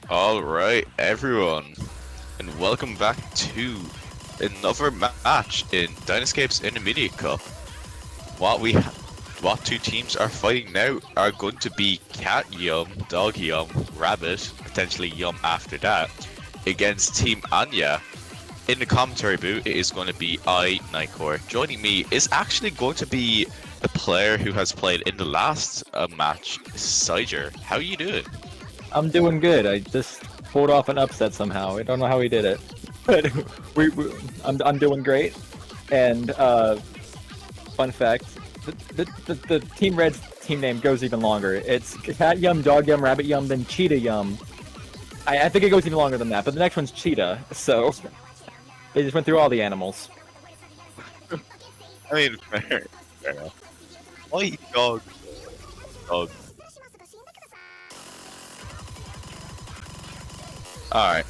Alright, everyone, and welcome back to another match in Dynascape's Intermediate Cup. What two teams are fighting now are going to be Cat Yum, Dog Yum, Rabbit, potentially Yum after that, against Team Anya. In the commentary booth, it is going to be Nightcore. Joining me is actually going to be the player who has played in the last match, Siger. How are you doing? I'm doing good. I just pulled off an upset somehow. I don't know how we did it, but I'm doing great. And fun fact, the Team Red's team name goes even longer. It's Cat Yum, Dog Yum, Rabbit Yum, then Cheetah Yum. I think it goes even longer than that, but the next one's Cheetah. So they just went through all the animals. I mean, fair enough. Why dog? Dog. Alright,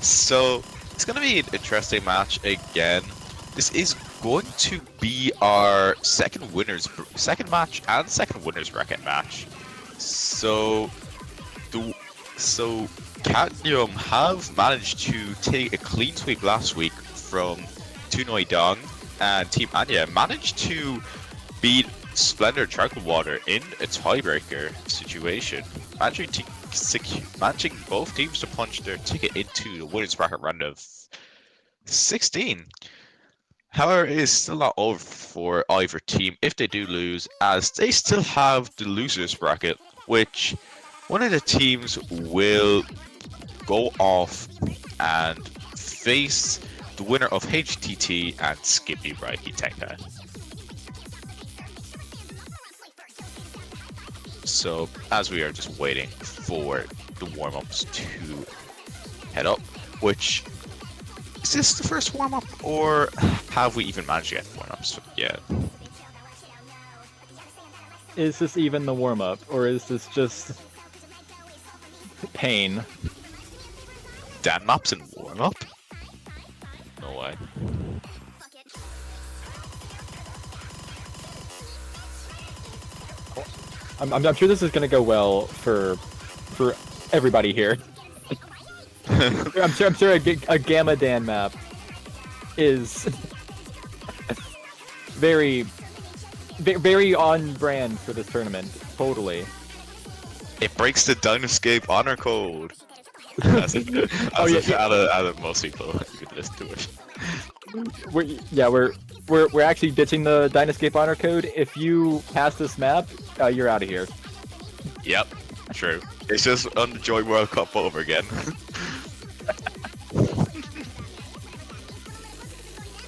so it's gonna be an interesting match again. This is going to be our second match and second winners bracket match. So Cadmium have managed to take a clean sweep last week from Tunoi Dong, and Team Anya managed to beat Splendor Tranquil Water in a tiebreaker situation, managing both teams to punch their ticket into the winners bracket round of 16. However, it is still not over for either team if they do lose, as they still have the losers bracket, which one of the teams will go off and face the winner of HTT and Skippy Raiki Tenkai. So, as we are just waiting for the warm-ups to head up, which, is this the first warm-up, or have we even managed to get warm-ups yet? Is this even the warm-up, or is this just pain? Dan maps and warm-up? No way. I'm sure this is gonna go well for everybody here. I'm sure a Gamma Dan map is very on brand for this tournament. Totally. It breaks the Dynascape honor code. Out of most people who could listen to it. We're actually ditching the Dynascape honor code. If you pass this map, you're out of here. Yep, true. It's just on the Joy World Cup over again.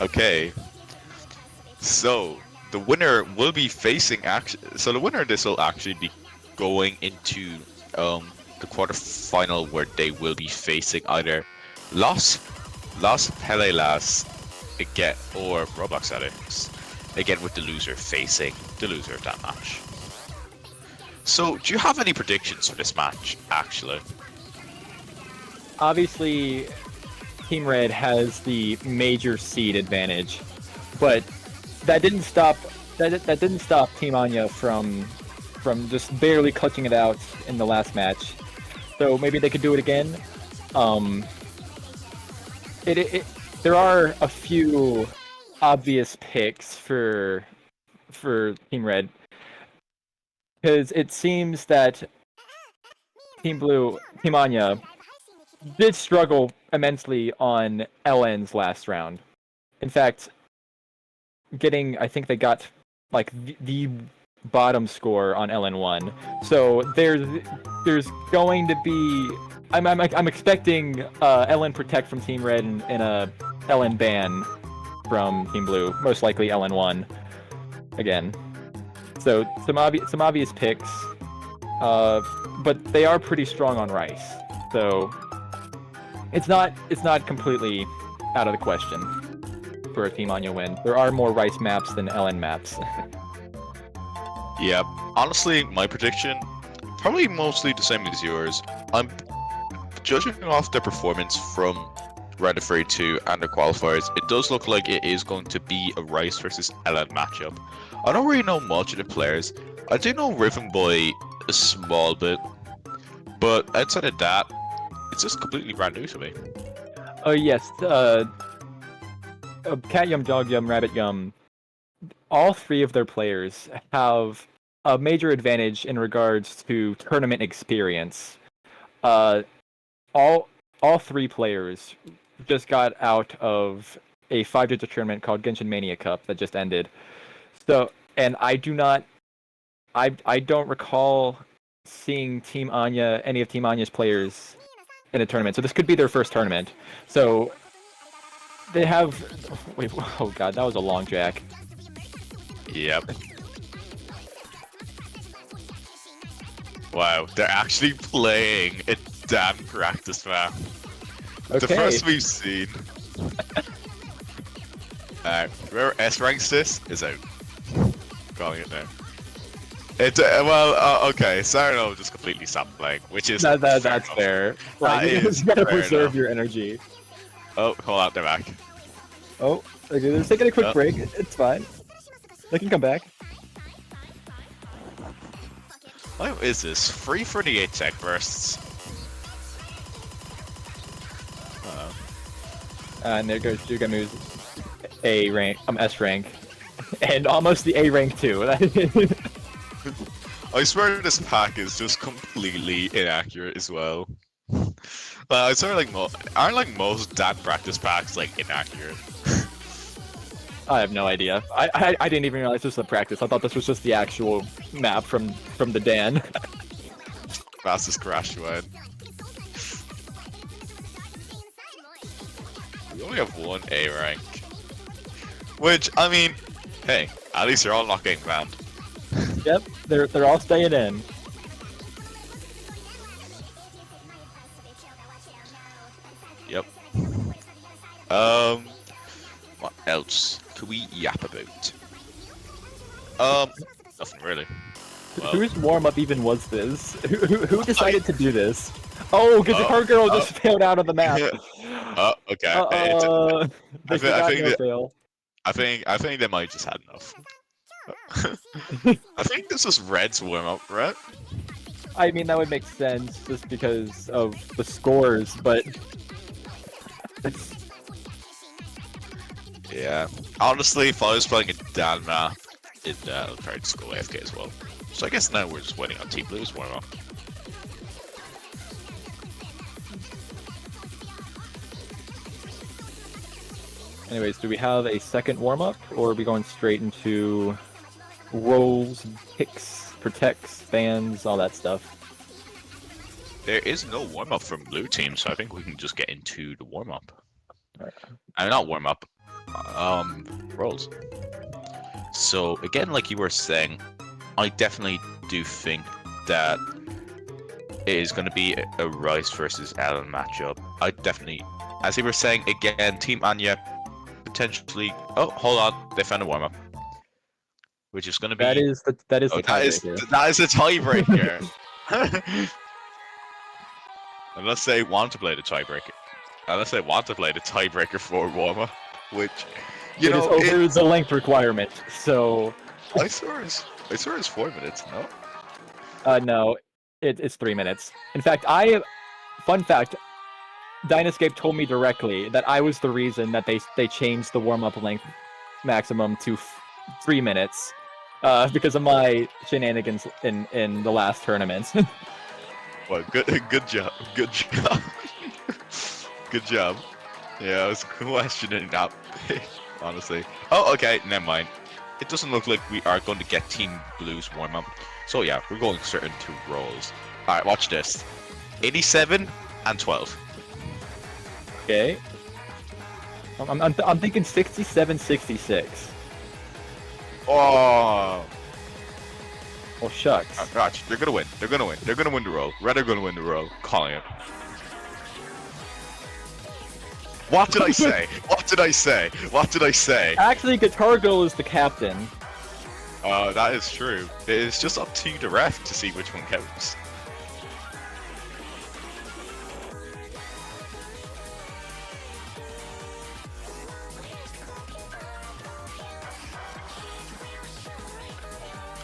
Okay. So the winner will be facing So the winner of this will actually be going into the quarterfinal, where they will be facing either Los Pelelas again or Roblox Addicts, again with the loser facing the loser of that match. So, do you have any predictions for this match, actually? Obviously, Team Red has the major seed advantage, but that didn't stop Team Anya from just barely clutching it out in the last match. So maybe they could do it again. There are a few obvious picks for Team Red, because it seems that Team Anya, did struggle immensely on LN's last round. In fact, I think they got like the bottom score on LN1. So there's going to be I'm expecting LN Protect from Team Red and a LN ban from Team Blue, most likely LN1 again. So some obvious picks, but they are pretty strong on Rice. So it's not completely out of the question for a Team Anya win. There are more Rice maps than LN maps. Yeah, honestly, my prediction, probably mostly the same as yours. I'm judging off their performance from Round of 32 and the qualifiers. It does look like it is going to be a Rice versus LN matchup. I don't really know much of the players. I do know Riven Boy a small bit, but outside of that, It's just completely brand new to me. Oh yes, Cat Yum, Dog Yum, Rabbit Yum. All three of their players have a major advantage in regards to tournament experience. Uh, all all three players just got out of a 5-digit tournament called Genshin Mania Cup that just ended. So, and I don't recall seeing Team Anya, any of Team Anya's players in a tournament. So this could be their first tournament. So they have. Wait, oh god, that was a long jack. Yep. Wow, they're actually playing a damn practice map. Okay. The first we've seen. Where S ranks this is out. Calling it now. It okay. Sarno just completely stopped playing, which is That's fair. Like, you just gotta preserve your energy. Oh, hold out, they're back. Oh, okay, let's take a quick break. It's fine. They can come back. What is this? Free for the 8-sec bursts. And there goes Dugamu's A rank, S rank, and almost the A rank too. I swear this pack is just completely inaccurate as well. I swear aren't like most Dan practice packs like inaccurate? I have no idea. I didn't even realize this was a practice. I thought this was just the actual map from the Dan. Fastest crash win. We only have one A rank. Which, I mean, hey, at least they're all not getting banned. Yep, they're all staying in. Yep. What else could we yap about? Nothing really. Well, Whose warm-up even was this? Who decided to do this? Oh, because the car girl just failed out of the map. Okay. I think they might just had enough. I think this was Red's warm-up, right? I mean, that would make sense just because of the scores, but yeah. Honestly, if I was playing a Dan map, I'd probably just go AFK as well. So I guess now we're just waiting on Team Blue's warm-up. anyways, do we have a second warm-up, or are we going straight into rolls, picks, protects, bans, all that stuff? There is no warm-up from Blue Team, so I think we can just get into the warm-up. Right. Not warm-up, rolls. So again, like you were saying, I definitely do think that it is going to be a Rice versus Ellen matchup. I definitely, as you were saying, again, Team Anya potentially. Oh, hold on, they found a warm-up, which is going to be. That is the tiebreaker. That is a tiebreaker. Unless they want to play the tiebreaker. Unless they want to play the tiebreaker for warm-up, which It is over the length requirement, so. I swear it's 4 minutes. No. No, it's 3 minutes. In fact, fun fact, Dynascape told me directly that I was the reason that they changed the warm-up length maximum to 3 minutes, because of my shenanigans in the last tournament. Well, good job. Good job. Good job. Yeah, I was questioning that, honestly. Oh, okay, never mind. It doesn't look like we are going to get Team Blue's warm-up. So yeah, we're going straight into rolls. Alright, watch this. 87 and 12. Okay. I'm thinking 67, 66. Oh! Well, shucks. Watch, they're gonna win. They're gonna win. They're gonna win the roll. Red are gonna win the roll. Calling it. What did I say? What did I say? What did I say? Actually, Guitar Girl is the captain. That is true. It's just up to the ref to see which one counts.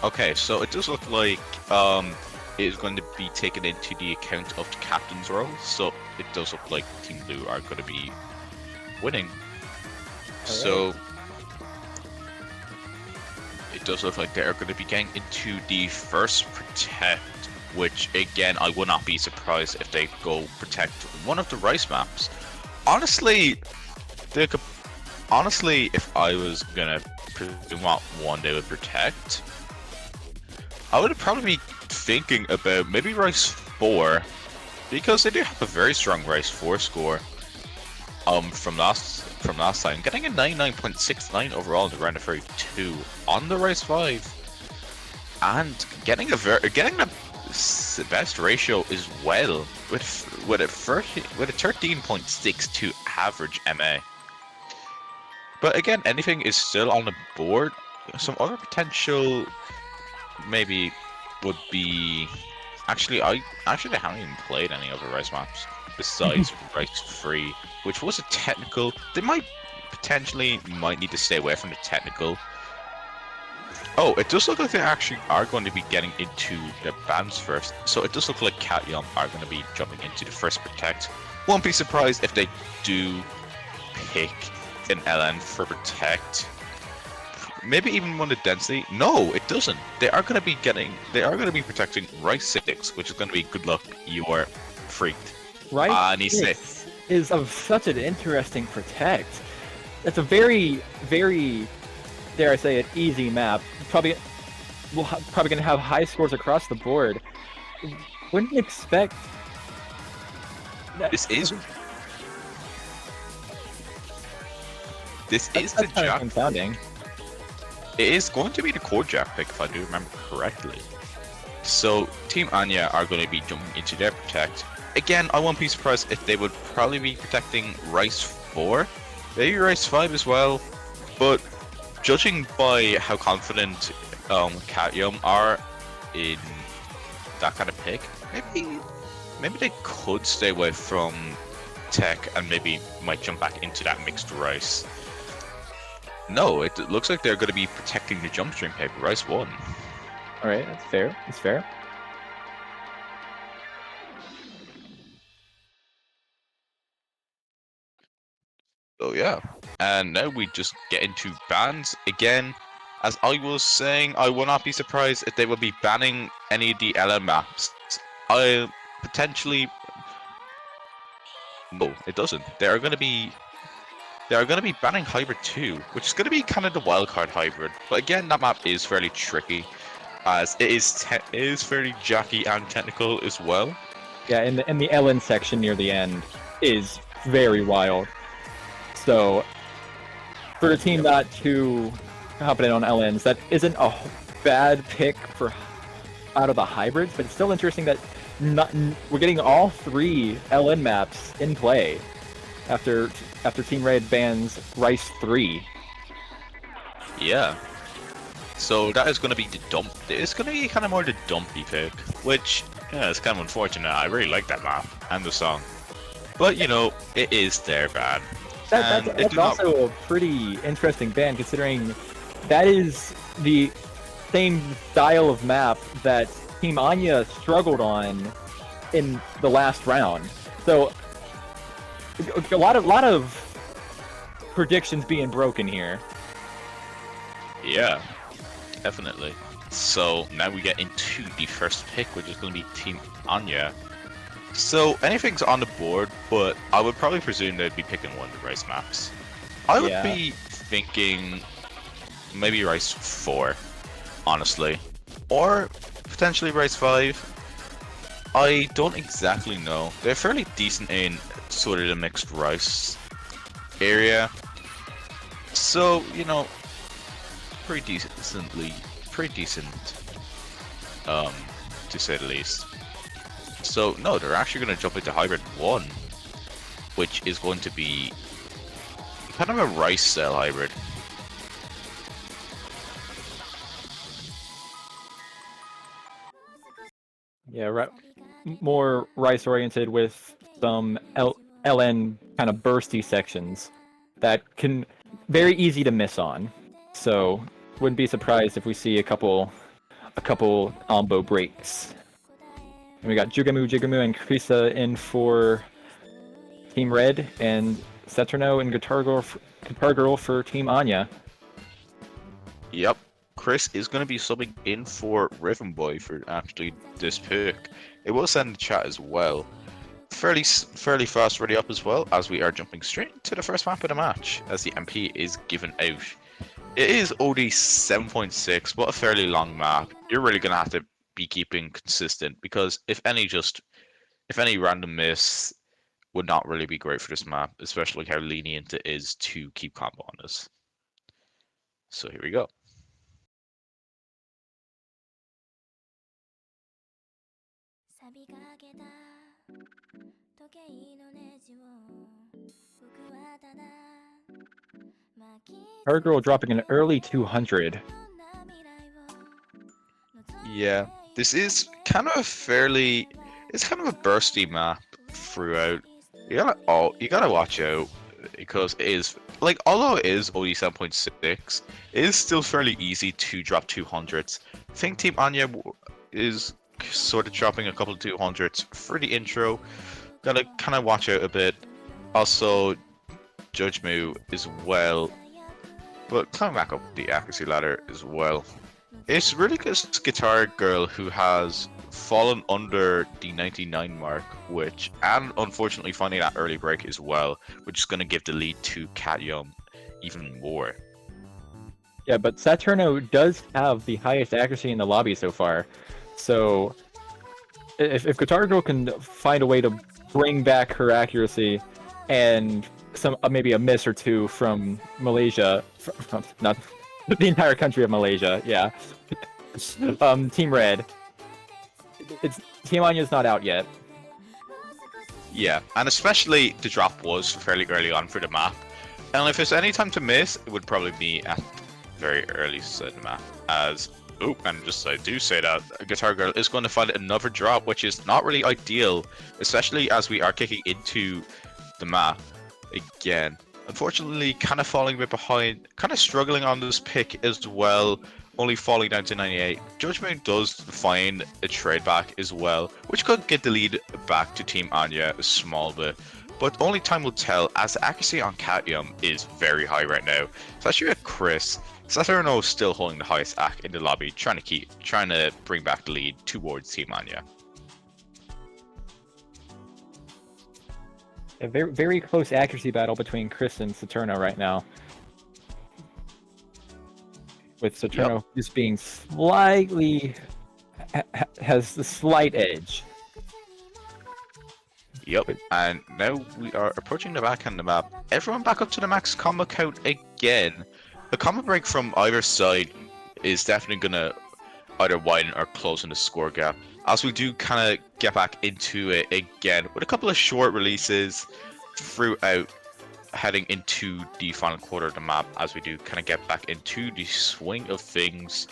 Okay, so it does look like it is going to be be taken into the account of the captain's role, so it does look like Team Blue are going to be winning. So it does look like they are going to be getting into the first protect, which again, I would not be surprised if they go protect one of the rice maps. Honestly, they could. Honestly, if I was gonna presume what one they would protect, I would probably be thinking about maybe Rice 4, because they do have a very strong Rice 4 score. From last time, getting a 99.69 overall in the round of 32 on the Rice 5, and getting the best ratio as well with a 13.62 average MA. But again, anything is still on the board. Some other potential maybe would be actually I haven't even played any other Rice maps besides Rice 3, which was a technical. They might need to stay away from the technical. Oh, it does look like they actually are going to be getting into the bans first. So it does look like Katyom are going to be jumping into the first protect. Won't be surprised if they do pick an LN for protect. Maybe even one of density. No, it doesn't. They are going to be protecting Rice 6, which is going to be good luck. You are freaked. Rice 6 is of such an interesting protect. It's a very, very, dare I say it, easy map. Probably going to have high scores across the board. Wouldn't expect that. This is the Jack. Confounding. It is going to be the core Jack pick if I do remember correctly. So Team Anya are going to be jumping into their protect. Again, I won't be surprised if they would probably be protecting Rice 4, maybe Rice 5 as well. But judging by how confident Katyom are in that kind of pick, maybe they could stay away from tech and maybe might jump back into that mixed Rice. No, it looks like they're going to be protecting the jump stream pick, Rice 1. Alright, that's fair. That's fair. So yeah, and now we just get into bans again. As I was saying, I will not be surprised if they will be banning any of the LN maps. I potentially... No, it doesn't. They are going to be banning Hybrid 2, which is going to be kind of the wildcard hybrid. But again, that map is fairly tricky, as it is fairly jacky and technical as well. Yeah, and the LN section near the end is very wild. So, for a team not too confident on LNs, that isn't a bad pick for out of the hybrids, but it's still interesting that we're getting all 3 LN maps in play after Team Red bans Rice 3. Yeah. So that is going to be the dump. It's going to be kind of more the dumpy pick, which, yeah, it's kind of unfortunate. I really like that map and the song. But, you know, it is their ban. That's also a pretty interesting ban, considering that is the same style of map that Team Anya struggled on in the last round. So a lot of predictions being broken here. Yeah, definitely. So now we get into the first pick, which is going to be Team Anya. So anything's on the board, but I would probably presume they'd be picking one of the Rice maps. I would be thinking maybe Rice 4, honestly, or potentially Rice 5. I don't exactly know. They're fairly decent in sort of the mixed Rice area, so you know, pretty decent, to say the least. So no, they're actually going to jump into Hybrid 1, which is going to be kind of a Rice style hybrid. Yeah, right. More Rice oriented with some LN kind of bursty sections that can very easy to miss on. So wouldn't be surprised if we see a couple combo breaks. And we got Jugamu and Krisa in for Team Red, and Saturno and Guitar Girl for Team Anya. Yep. Chris is going to be subbing in for Rhythm Boy for actually this pick. It will send the chat as well. Fairly fast ready up as well, as we are jumping straight to the first map of the match as the MP is given out. It is OD 7.6, but a fairly long map. You're really gonna have to be keeping consistent because if any random miss would not really be great for this map, especially how lenient it is to keep combo on this. So here we go. Guitar Girl dropping an early 200. Yeah, this is kind of it's kind of a bursty map throughout. You gotta watch out because it is like although it is only 7.6, it is still fairly easy to drop 200s. I think Team Anya is sort of dropping a couple of 200s for the intro. Gotta kind of watch out a bit. Also, Judge Moo as well, but climbing back up the accuracy ladder as well. It's really just Guitar Girl who has fallen under the 99 mark, and unfortunately finding that early break as well, which is going to give the lead to Katyum even more. Yeah, but Saturno does have the highest accuracy in the lobby so far. So if Guitar Girl can find a way to bring back her accuracy and some maybe a miss or two from Malaysia, not the entire country of Malaysia, yeah. Team Red. Team Anya's not out yet. Yeah, and especially the drop was fairly early on for the map. And if there's any time to miss, it would probably be at the very early side of the map. And just I do say that, Guitar Girl is going to find another drop, which is not really ideal, especially as we are kicking into the map again. Unfortunately, kind of falling a bit behind, kind of struggling on this pick as well, only falling down to 98. Judgment does find a trade back as well, which could get the lead back to Team Anya a small bit. But only time will tell, as the accuracy on Katyum is very high right now. Especially with Chris. Saturno is still holding the highest act in the lobby, trying to bring back the lead towards Team Anya. A very, very close accuracy battle between Chris and Saturno right now. With Saturno just being slightly... has the slight edge. Yep, and now we are approaching the back end of the map. Everyone back up to the max combo count again. The combo break from either side is definitely going to either widen or close in the score gap, as we do kind of get back into it again with a couple of short releases throughout heading into the final quarter of the map, as we do kind of get back into the swing of things.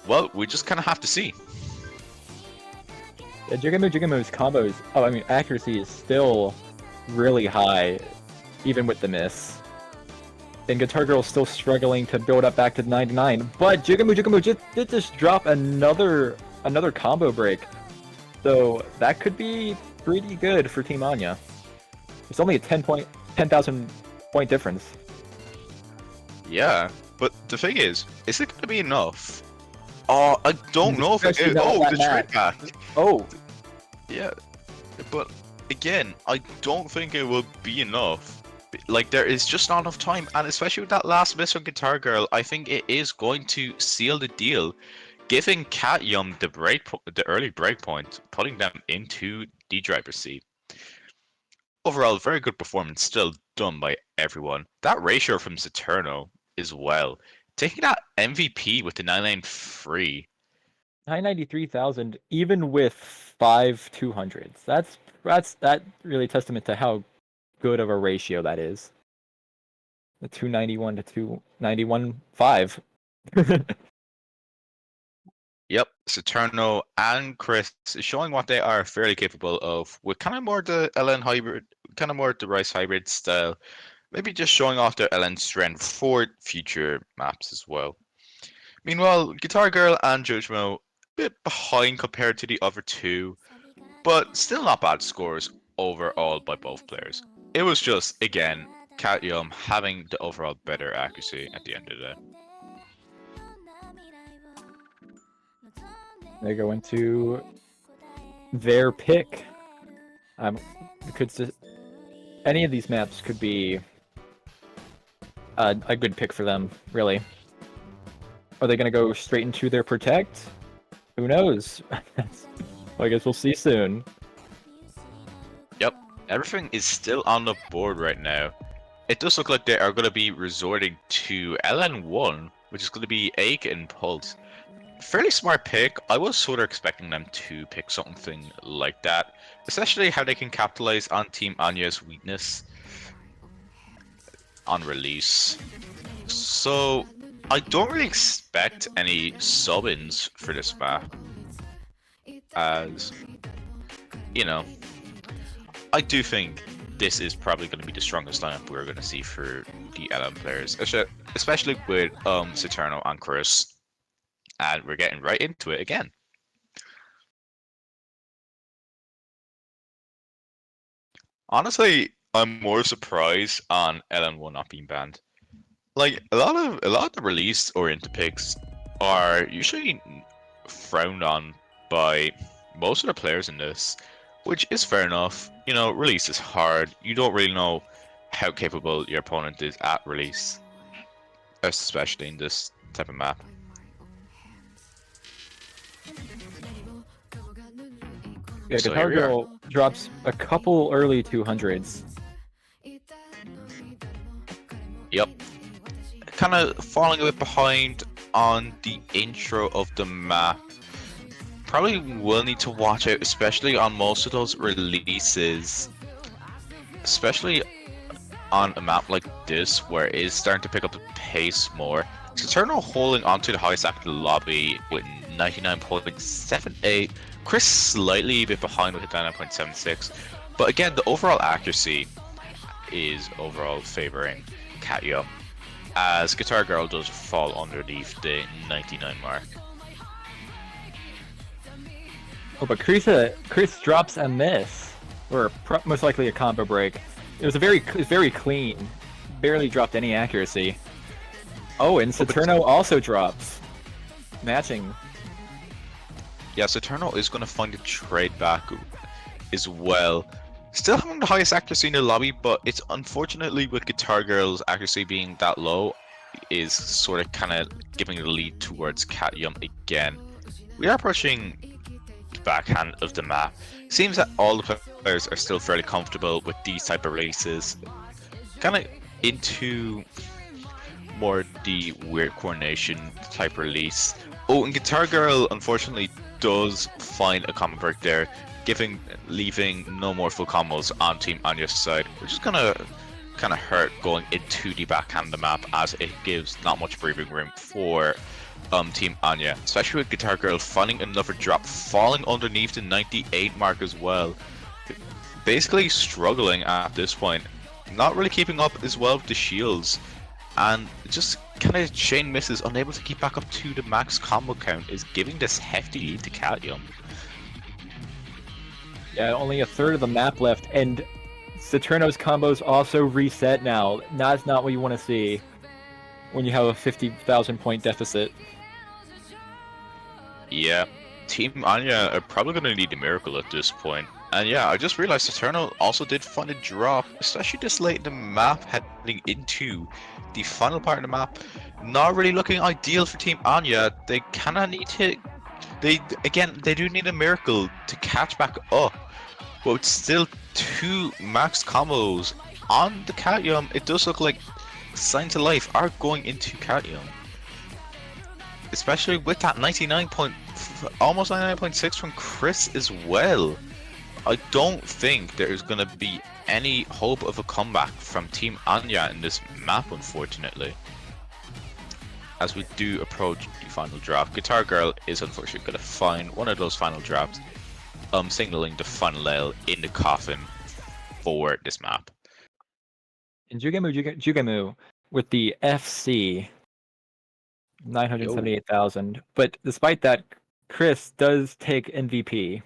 Well, we just kind of have to see. Yeah, Jugamu's combos, accuracy is still really high, even with the miss. And Guitar Girl's still struggling to build up back to 99, but Jugamu did just drop another combo break. So that could be pretty good for Team Anya. It's only a 10,000 point difference. Yeah, but the thing is it going to be enough? Oh, I don't know if it is. Oh, the trade back. Oh. Yeah, but again, I don't think it will be enough. Like, there is just not enough time, and especially with that last miss from Guitar Girl, I think it is going to seal the deal, giving Katyum the early breakpoint, putting them into the driver's seat. Overall, very good performance still done by everyone. That ratio from Saturno as well, taking that MVP with the 993. 993,000, even with 5 200s. That's really testament to how good of a ratio that is. The 291 to 291 5. Yep, Saturno and Chris is showing what they are fairly capable of, with kind of more the LN hybrid, kind of more the Rice hybrid style. Maybe just showing off their LN strength for future maps as well. Meanwhile, Guitar Girl and Jojmo bit behind compared to the other two, but still not bad scores overall by both players. It was just, again, Katyum having the overall better accuracy at the end of the day. They go into their pick. Any of these maps could be a good pick for them, really. Are they going to go straight into their protect? Who knows? I guess we'll see soon. Yep, everything is still on the board right now. It does look like they are going to be resorting to LN1, which is going to be Egg and Pulse. Fairly smart pick. I was sort of expecting them to pick something like that, especially how they can capitalize on Team Anya's weakness on release. So I don't really expect any sub-ins for this map, as you know, I do think this is probably going to be the strongest lineup we're going to see for the LM players, especially with Saturno and Chris. And we're getting right into it again. Honestly, I'm more surprised on LN1 not being banned. Like a lot of the release oriented picks are usually frowned on by most of the players in this, which is fair enough. You know, release is hard. You don't really know how capable your opponent is at release, especially in this type of map. Yeah, So Guitar here we are. Girl drops a couple early 200s. Yep. Kind of falling a bit behind on the intro of the map. Probably will need to watch out, especially on most of those releases. Especially on a map like this, where it is starting to pick up the pace more. Saturno holding onto the highest active lobby with 99.78. Chris slightly a bit behind with a 99.76. But again, the overall accuracy is overall favoring Katya, as Guitar Girl does fall underneath the 99 mark. Oh, but Chris drops a miss, or most likely a combo break. It was very clean, barely dropped any accuracy. Oh, and Saturno also drops, matching. Yeah, Saturno is going to find a trade back as well. Still having the highest accuracy in the lobby, but it's unfortunately with Guitar Girl's accuracy being that low, is sort of kind of giving the lead towards Katyum again. We are approaching the backhand of the map. Seems that all the players are still fairly comfortable with these type of races. Kind of into more the weird coordination type release. Oh, and Guitar Girl unfortunately does find a combo break there, leaving no more full combos on Team Anya's side, which is gonna kind of hurt going into the backhand of the map, as it gives not much breathing room for Team Anya, especially with Guitar Girl finding another drop, falling underneath the 98 mark as well. Basically struggling at this point, not really keeping up as well with the shields, and just kind of chain misses, unable to keep back up to the max combo count, is giving this hefty lead to Katyum. Yeah, only a third of the map left, and Saturno's combos also reset now. That's not what you want to see when you have a 50,000 point deficit. Yeah, Team Anya are probably going to need a miracle at this point. And yeah, I just realized Saturno also did find a drop, especially this late in the map, heading into the final part of the map. Not really looking ideal for Team Anya. They kind of need to... they do need a miracle to catch back up. But it's still 2 max combos on the Katyum. It does look like signs of life are going into Katyum. Especially with that almost 99.6 from Chris as well. I don't think there is going to be any hope of a comeback from Team Anya in this map, unfortunately. As we do approach the final drop, Guitar Girl is unfortunately going to find one of those final drops, signaling the final nail in the coffin for this map. And Jugemu with the FC 978,000. But despite that, Chris does take MVP.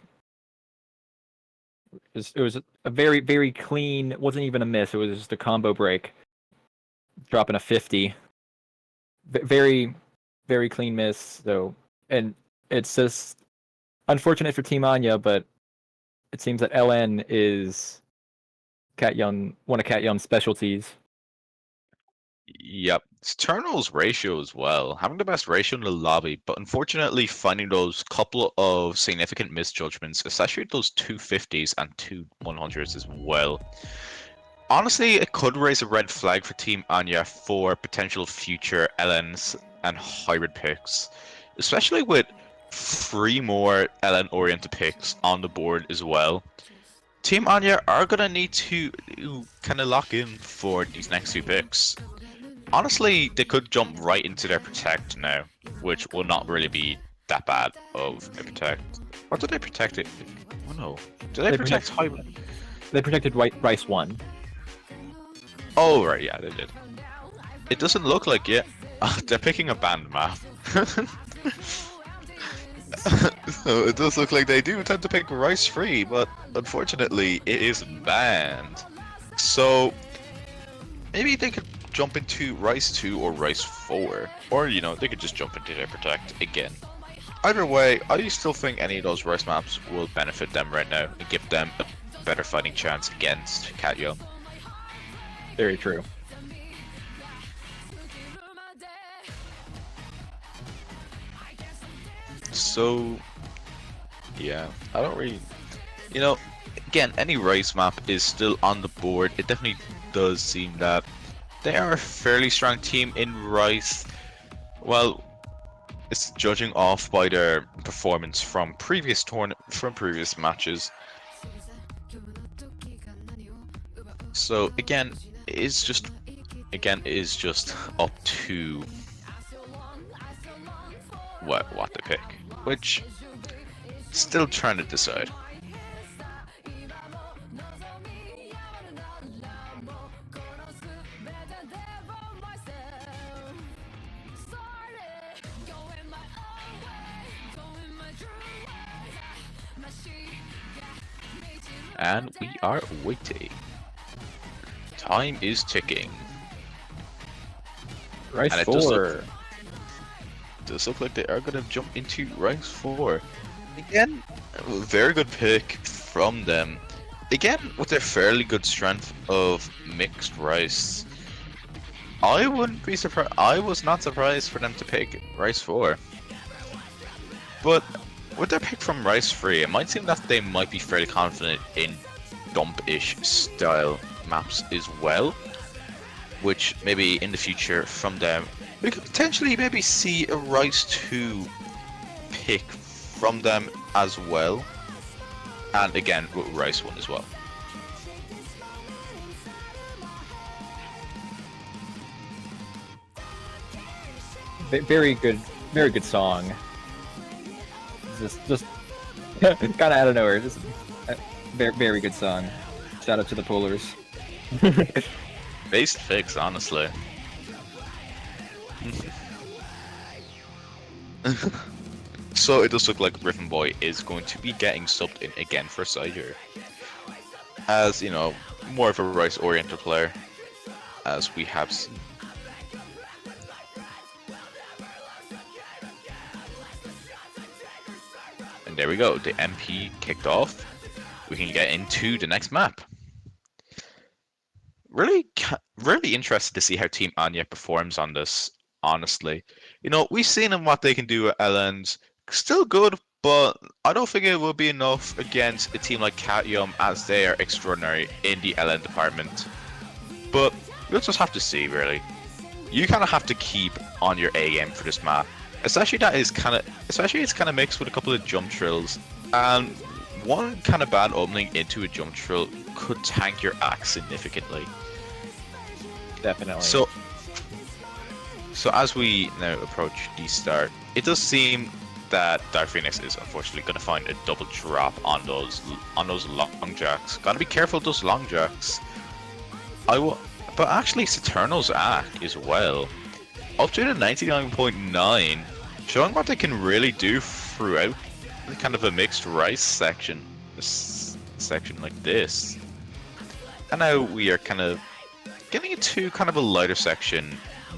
It was a very, very clean, it wasn't even a miss, it was just a combo break. Dropping a 50. Very, very clean miss, so, and it's just unfortunate for Team Anya, but it seems that LN is one of Cat Young's specialties. Yep, it's Eternal's ratio as well, having the best ratio in the lobby, but unfortunately finding those couple of significant misjudgments, especially those 250s and 2 100s as well. Honestly, it could raise a red flag for Team Anya for potential future LNs and hybrid picks, especially with 3 more LN-oriented picks on the board as well. Team Anya are gonna need to kind of lock in for these next 2 picks. Honestly, they could jump right into their protect now, which will not really be that bad of a protect. Or did they protect it? Oh no. Did they protect hybrid? They protected Rice 1. Oh right, yeah, they did. It doesn't look like it. They're picking a banned map. So it does look like they do intend to pick Rice free, but unfortunately it is banned. So maybe they could jump into Rice 2 or Rice 4, or they could just jump into their protect again. Either way, I still think any of those Rice maps will benefit them right now and give them a better fighting chance against Cat Young. Very true. So, yeah, I don't really, again, any Rice map is still on the board. It definitely does seem that they are a fairly strong team in Rice. Well, it's judging off by their performance from previous matches. So again, it is just up to what they pick, which still trying to decide. And we are waiting. Time is ticking. Rice and it 4. Does look like they are going to jump into Rice 4. Again, a very good pick from them. Again, with their fairly good strength of mixed Rice. I wouldn't be surprised. I was not surprised for them to pick Rice 4. But with their pick from Rice 3, it might seem that they might be fairly confident in dump-ish style maps as well. Which maybe in the future from them, we could potentially maybe see a Rice 2 pick from them as well. And again, with Rice 1 as well. Very good song. Just kind of out of nowhere. Just very good song. Shout out to the Polars. Base fix, honestly. So it does look like Griffin Boy is going to be getting subbed in again for Cider. As, more of a Rice-oriented player, as we have seen. And there we go, the MP kicked off. We can get into the next map. Really interested to see how Team Anya performs on this, honestly. We've seen them what they can do at LNs. Still good, but I don't think it will be enough against a team like Cat Young, as they are extraordinary in the LN department. But we'll just have to see, really. You kind of have to keep on your A game for this map. Especially it's kind of mixed with a couple of jump trills. And one kind of bad opening into a jump trill could tank your axe significantly. Definitely. So as we now approach the start, it does seem that Dark Phoenix is unfortunately going to find a double drop on those long jacks. Gotta be careful of those long jacks. But actually, Saturnal's act as well, up to the 99.9. showing what they can really do throughout kind of a mixed rice section, section like this. And now we are kind of getting into kind of a lighter section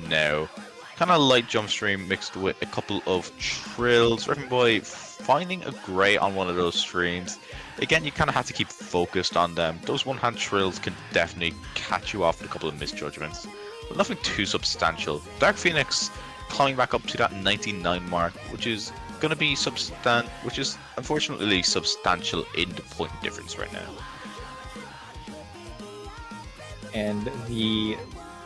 now. Kind of light jump stream mixed with a couple of trills. Boy finding a gray on one of those streams. Again, you kind of have to keep focused on them. Those one-hand trills can definitely catch you off with a couple of misjudgments, but nothing too substantial. Dark Phoenix climbing back up to that 99 mark, which is going to be unfortunately substantial in the point difference right now. And the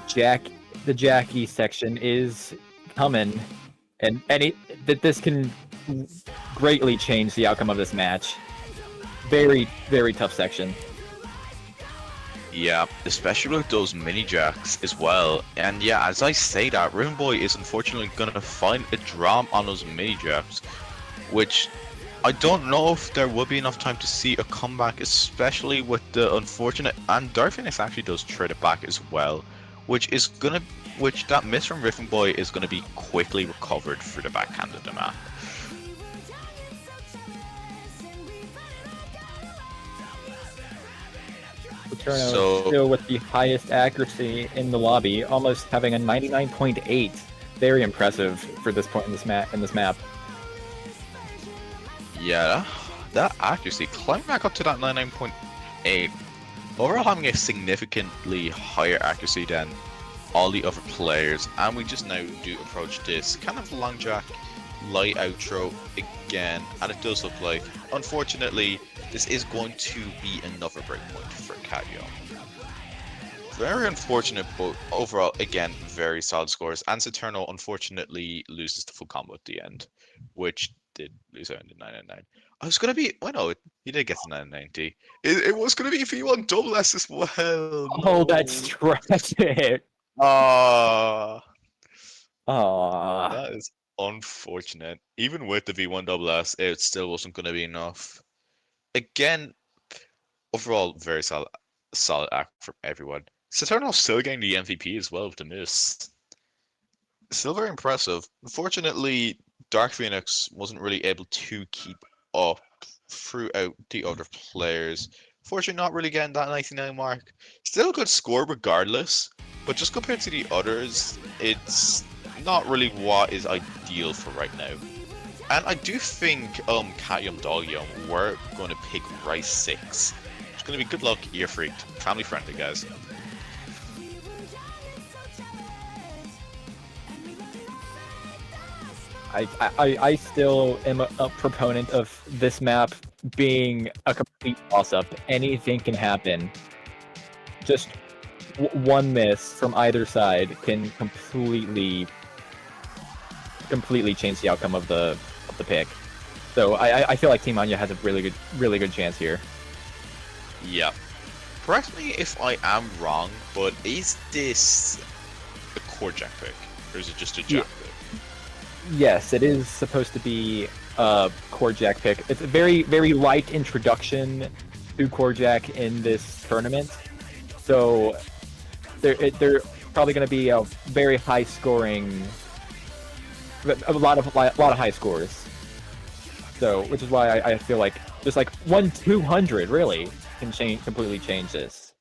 Jackie section is coming, and this can greatly change the outcome of this match. Very, very tough section. Yeah, especially with those mini jacks as well. And yeah, as I say that, Boy is unfortunately gonna find a drum on those mini jacks, which I don't know if there will be enough time to see a comeback, especially with the unfortunate, and Dark Phoenix actually does trade it back as well, which that miss from Boy is gonna be quickly recovered for the backhand of the map. Paterno still with the highest accuracy in the lobby, almost having a 99.8. Very impressive for this point in this map. Yeah, that accuracy climbing back up to that 99.8. Overall having a significantly higher accuracy than all the other players, and we just now do approach this kind of long jack light outro again, and it does look like, unfortunately, this is going to be another breakpoint for Katyom. Very unfortunate, but overall, again, very solid scores. And Saturno unfortunately loses the full combo at the end, which did lose out in the 999. I was going to be, well, no, he did get the 990. It was going to be V1 double S as well. Oh, no. that's tragic. Ah. Ah. That is unfortunate. Even with the V1 double S, it still wasn't going to be enough. Again, overall, very solid act from everyone. Saturno still getting the MVP as well with the miss. Still very impressive. Unfortunately, Dark Phoenix wasn't really able to keep up throughout the other players. Fortunately, not really getting that 99 mark. Still a good score regardless, but just compared to the others, it's not really what is ideal for right now. And I do think Katyom Dogyum were going to pick Rice 6. It's going to be good luck, ear freaked. Family friendly, guys. I still am a proponent of this map being a complete toss-up. Anything can happen. Just one miss from either side can completely change the outcome of the pick. So I feel like Team Anya has a really good chance here. Yeah. Correct me if I am wrong, but is this a core jack pick, or is it just a jack pick? Yes, it is supposed to be a core jack pick. It's a very light introduction to core jack in this tournament, so they're probably going to be a very high scoring, a lot of high scores. So, which is why I feel like just like 1-200 really can completely change this.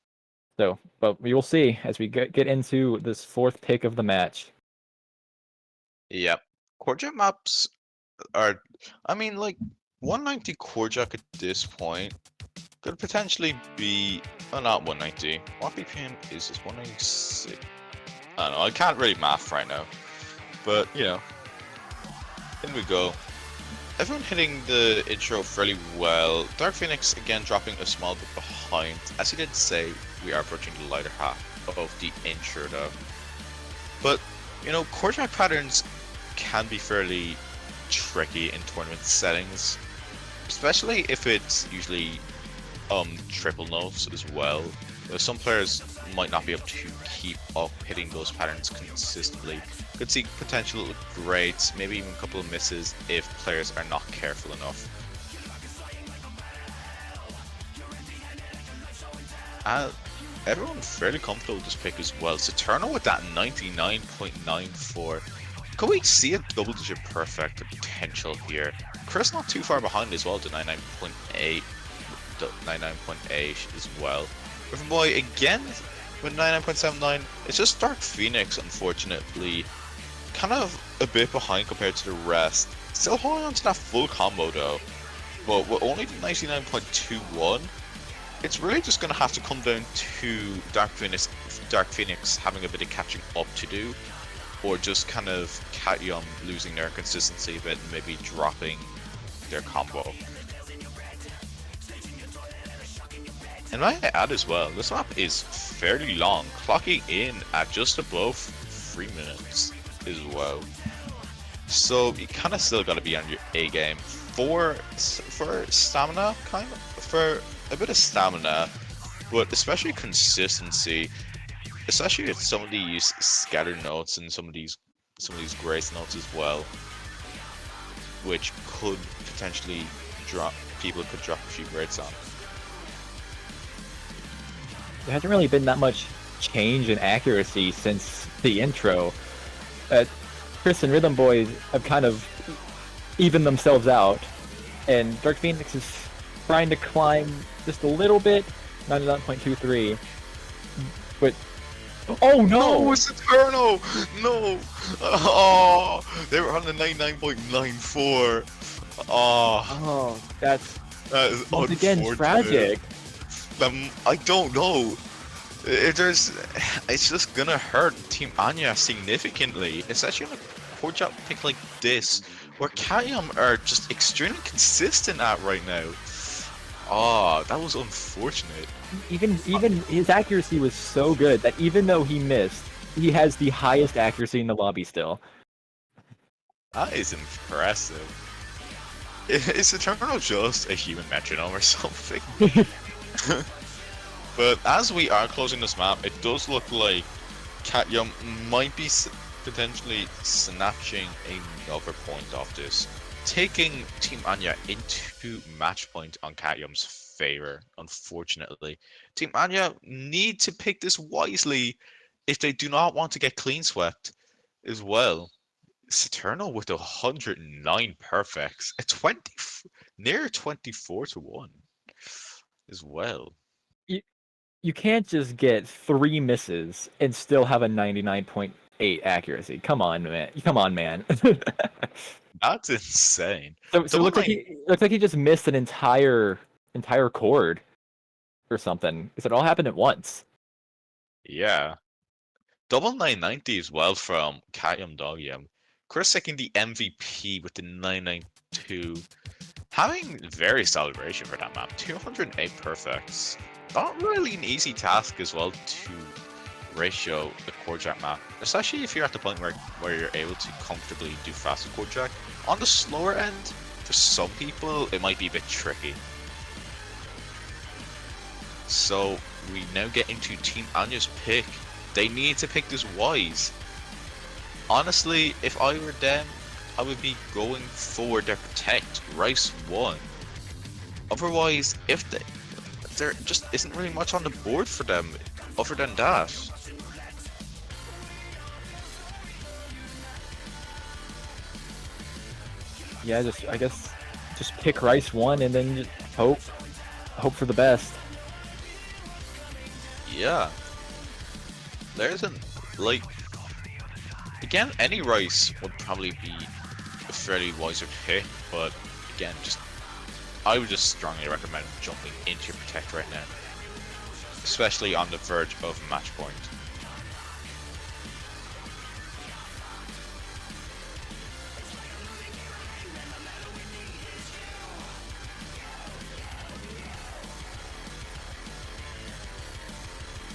So, but we will see as we get into this fourth pick of the match. Yep. Core jack maps are, I mean, like 190 core jack at this point could potentially be, oh, not 190. What BPM is this? 196. I don't know. I can't really math right now, but you know, in we go. Everyone hitting the intro fairly well. Dark Phoenix again dropping a small bit behind. As he did say, we are approaching the lighter half of the intro though. But, you know, core jack patterns can be fairly tricky in tournament settings, especially if it's usually triple notes as well. You know, some players might not be able to keep up hitting those patterns consistently. Could see potential grades, maybe even a couple of misses if players are not careful enough. Everyone fairly comfortable with this pick as well. Saturno with that 99.94. Could we see a double-digit perfect potential here? Chris not too far behind as well to 99.8, 99.8 as well. Riven Boy again with 99.79. It's just Dark Phoenix, unfortunately, kind of a bit behind compared to the rest. Still holding on to that full combo though, but with only 99.21, it's really just gonna have to come down to Dark Phoenix having a bit of catching up to do, or just kind of Katyum losing their consistency a bit and maybe dropping their combo. And might I add as well, this map is fairly long, clocking in at just above 3 minutes as well. So you kind of still got to be on your A game for stamina, kind of for a bit of stamina, but especially consistency. Especially with some of these scattered notes and some of these grace notes as well, which could potentially drop a few grades on. There hasn't really been that much change in accuracy since the intro. Chris and Rhythm Boys have kind of evened themselves out, and Dark Phoenix is trying to climb just a little bit, 99.23. But oh no! No, it's Eternal! No! Oh, they were on the 99.94. Oh, that is once again tragic. I don't know. It's just gonna hurt Team Anya significantly, especially on a core job pick like this, where Katyum are just extremely consistent at right now. Oh, that was unfortunate. Even his accuracy was so good that even though he missed, he has the highest accuracy in the lobby still. That is impressive. Is Eternal just a human metronome or something? But as we are closing this map, it does look like Katyum might be potentially snatching another point off this, taking Team Anya into match point on Katyum's favor, unfortunately. Team Anya need to pick this wisely if they do not want to get clean swept as well. Saturnal with 109 perfects, a near 24-1 as well. You can't just get 3 misses and still have a 99.8 accuracy. Come on, man. Come on, man. That's insane. So it looks like he just missed an entire chord or something. Because it all happened at once. Yeah. Double 990 as well from Katyum Dogyam. Chris taking the MVP with the 992. Having very celebration for that map. 208 perfects. Not really an easy task as well to ratio the core jack map, especially if you're at the point where you're able to comfortably do faster core jack. On the slower end, for some people, it might be a bit tricky. So we now get into Team Anya's pick. They need to pick this wise. Honestly, if I were them, I would be going for their protect, Rice 1. Otherwise, if there just isn't really much on the board for them other than that. Yeah, I guess just pick Rice 1 and then just hope for the best. Yeah. There isn't, like, again, any Rice would probably be a fairly wiser pick, but again, I would just strongly recommend jumping into your protect right now, especially on the verge of match point.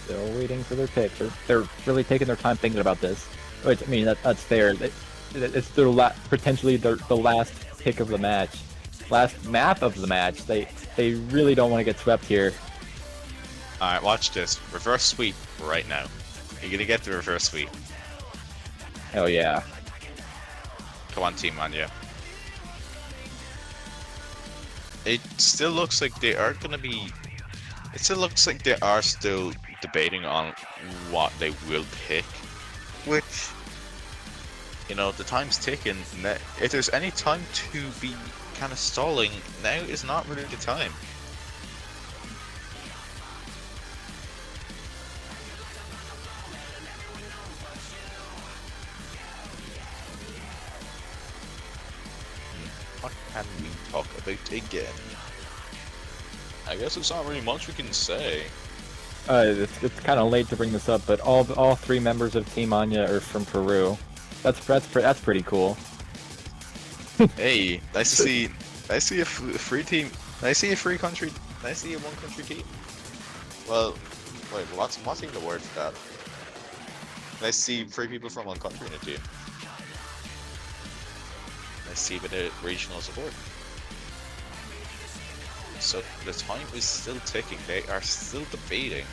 Still waiting for their pick. They're really taking their time thinking about this. Which, I mean, that's fair. It's potentially the last pick of the match. Last map of the match. They really don't want to get swept here. Alright, watch this. Reverse sweep right now. You're gonna get the reverse sweep. Hell yeah. Come on, Team Anya. It still looks like they are gonna be... It still looks like they are still debating on what they will pick. Which You know, the time's ticking. If there's any time to be kind of stalling, now is not really the time. What can we talk about again? I guess it's not really much we can say. It's kind of late to bring this up, but all three members of Team Anya are from Peru. That's pretty cool. Hey, nice to see. Nice to see a free team. Nice to see a free country. Nice to see a one country team. Well, wait, what's even the word for that? Nice to see three people from one country in a team. Nice to see a bit of regional support. So the time is still ticking. They are still debating,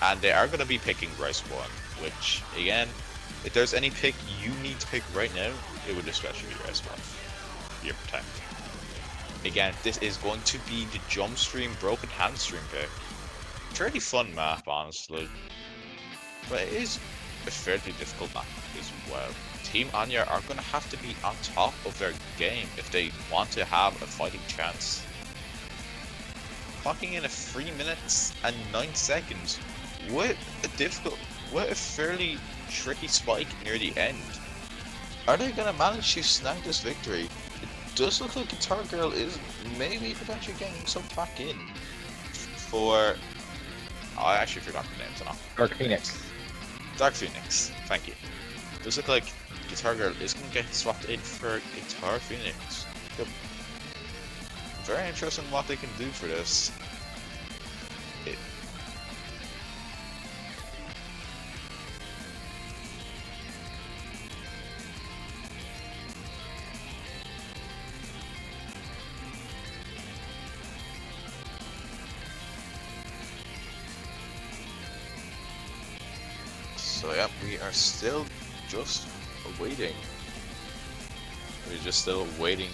and they are going to be picking Rice 1. Which again, if there's any pick you need to pick right now, it would especially be Rice 1. Your protect. Again, this is going to be the jump stream, broken hamstring pick. Fairly fun map, honestly, but it is a fairly difficult map as well. Team Anya are going to have to be on top of their game if they want to have a fighting chance. Clocking in at 3 minutes and 9 seconds. What a fairly tricky spike near the end. Are they going to manage to snag this victory? It does look like Guitar Girl is maybe potentially getting some back in for... Oh, I actually forgot the names now. Dark Phoenix. Dark Phoenix, thank you. It does look like Guitar Girl is going to get swapped in for Guitar Phoenix. Yep. Very interesting what they can do for this. So yeah, we are still just awaiting. We're just still waiting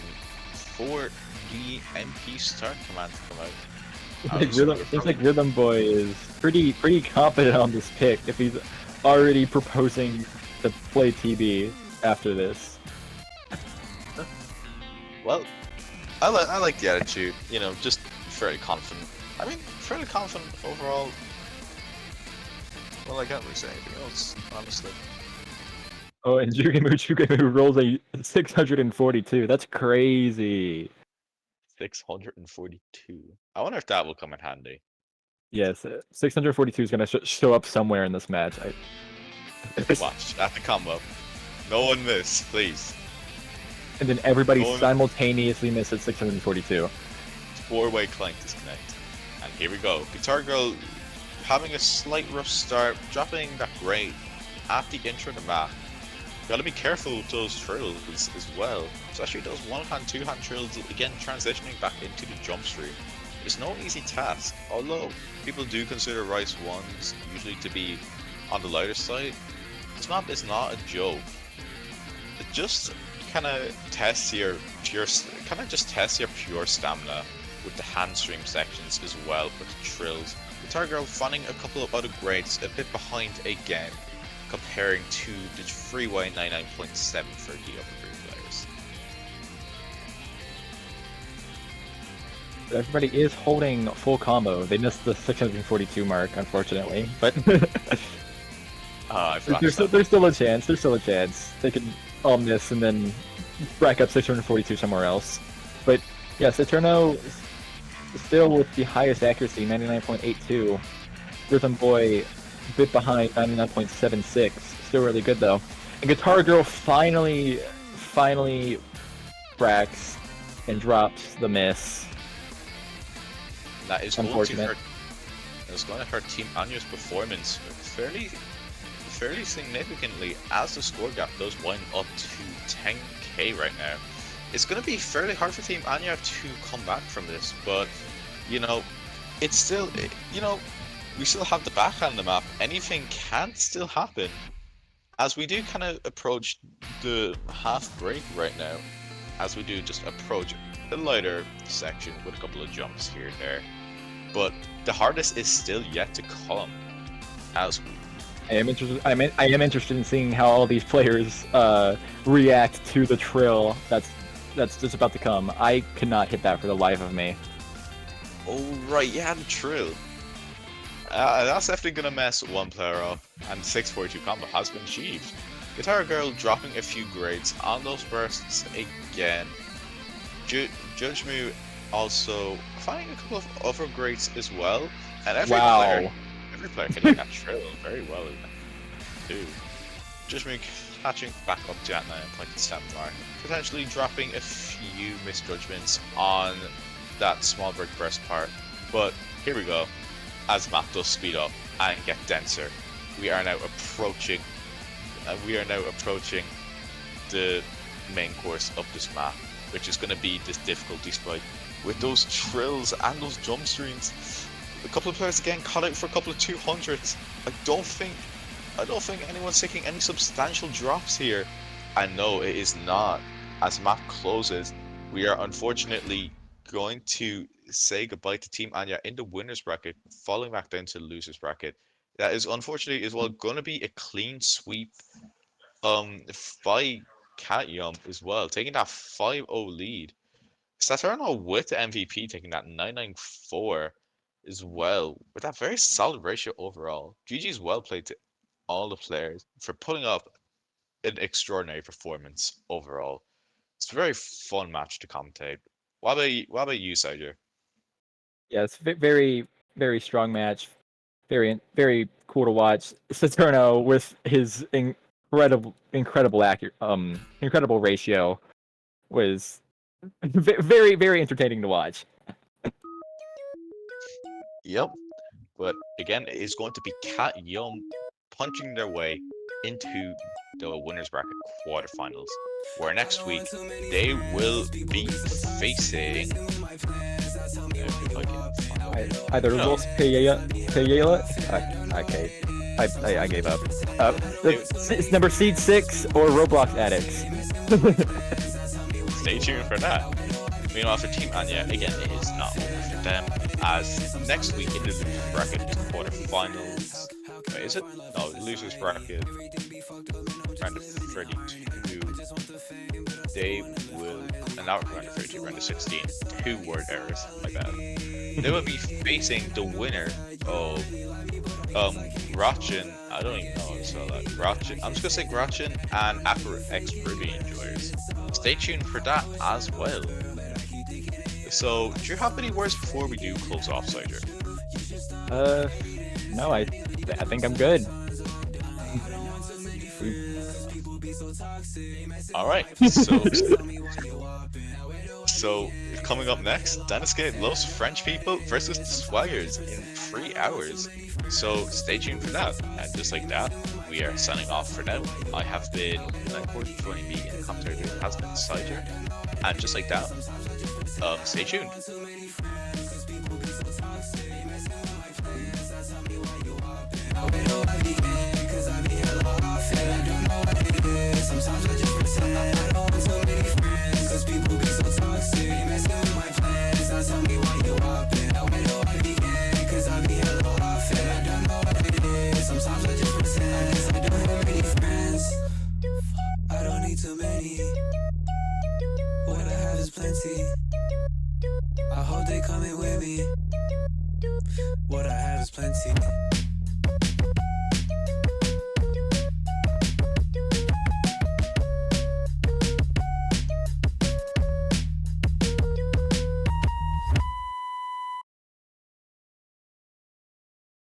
for the MP start command to come out. Seems like Rhythm Boy is pretty confident on this pick if he's already proposing to play TB after this. Well, I like the attitude. You know, just fairly confident. I mean, fairly confident overall. Well, I can't really say anything else, honestly. Oh, and Jugemu rolls a 642. That's crazy. 642. I wonder if that will come in handy. Yes, 642 is going to show up somewhere in this match. Watch, at the combo. No one miss, please. And then everybody simultaneously misses 642. 4-way clank disconnect. And here we go. Guitar Girl having a slight rough start, dropping that grade at the intro of the map. Gotta be careful with those trills as well, especially those one-hand, two-hand trills, again transitioning back into the jump stream. It's no easy task, although people do consider Rice 1s usually to be on the lighter side. This map is not a joke. It just kind of tests your pure stamina with the hand stream sections as well with the trills. Guitar Girl finding a couple of other grades a bit behind again, comparing to the 3-way 99.7 for the other three players. Everybody is holding full combo. They missed the 642 mark, unfortunately, but there's still a chance. There's still a chance they can all miss and then rack up 642 somewhere else. But yes, Eterno still with the highest accuracy, 99.82. Rhythm Boy a bit behind, 99.76. Still really good though. And Guitar Girl finally cracks and drops the miss. That is unfortunate. It's going to hurt Team Anya's performance fairly significantly as the score gap does wind up to 10k right now. It's going to be fairly hard for Team Anya to come back from this, but you know, it's still, you know, we still have the backhand on the map. Anything can still happen as we do kind of approach the half break right now, as we do just approach the lighter section with a couple of jumps here and there. But the hardest is still yet to come, as I am interested. I am interested in seeing how all these players react to the trill that's just about to come. I cannot hit that for the life of me. Oh right, yeah, the trill. That's definitely gonna mess one player up, and 642 combo has been achieved. Guitar Girl dropping a few grades on those bursts again. Judge Moo also finding a couple of other grades as well, and Wow. every player hitting that trill very well too. Judge Moo catching back up to that 9.7 mark, potentially dropping a few misjudgments on that small brick burst part, but here we go. As map does speed up and get denser, we are now approaching the main course of this map, which is going to be this difficulty spike with those trills and those jump streams. A couple of players again caught out for a couple of 200s. I don't think anyone's taking any substantial drops here. And no, it is not. As map closes, we are unfortunately going to say goodbye to Team Anya in the winners bracket, falling back down to the losers bracket. That is unfortunately as well going to be a clean sweep by Cat Yum as well, taking that 5-0 lead. Saturno with the MVP taking that 994 as well, with that very solid ratio overall. GG's well played to all the players for putting up an extraordinary performance overall. It's a very fun match to commentate. What about you, Sager? Yeah, it's very very strong match. Very cool to watch. Saturno with his incredible ratio was very entertaining to watch. Yep. But again, it is going to be Cat Yum punching their way into the winners bracket quarterfinals, where next week they will be facing. If I can find Either no, Los Payela. Okay, I gave up. It's number seed 6 or Roblox Addicts. stay tuned for that. Meanwhile, for Team Anya, again, it is not over for them, as next week in the losers bracket, quarterfinals. Wait, is it? No, losers bracket, round of 32. They will, and not round of 32, round of 16. 2 word errors, my bad. They will be facing the winner of Gretchen. I don't even know how to spell that. Gretchen. I'm just gonna say Gretchen and X Caribbean Enjoyers. Stay tuned for that as well. So, do you have any words before we do close off, Cider? No, I think I'm good. All right. So coming up next, Dynascape Los French People versus the Swaggers in 3 hours. So stay tuned for that. And just like that, we are signing off for now. I have been Nightport. Joining me in the commentary booth has been Cider. And just like that, stay tuned. Sometimes I just pretend I don't want so many friends, cause people be so toxic, messing with my plans. Now tell me why you up and I wait till I begin, cause I be hella off and I don't know what it is. Sometimes I just pretend, cause I don't have many friends. I don't need too many, what I have is plenty. I hope they coming with me, what I have is plenty.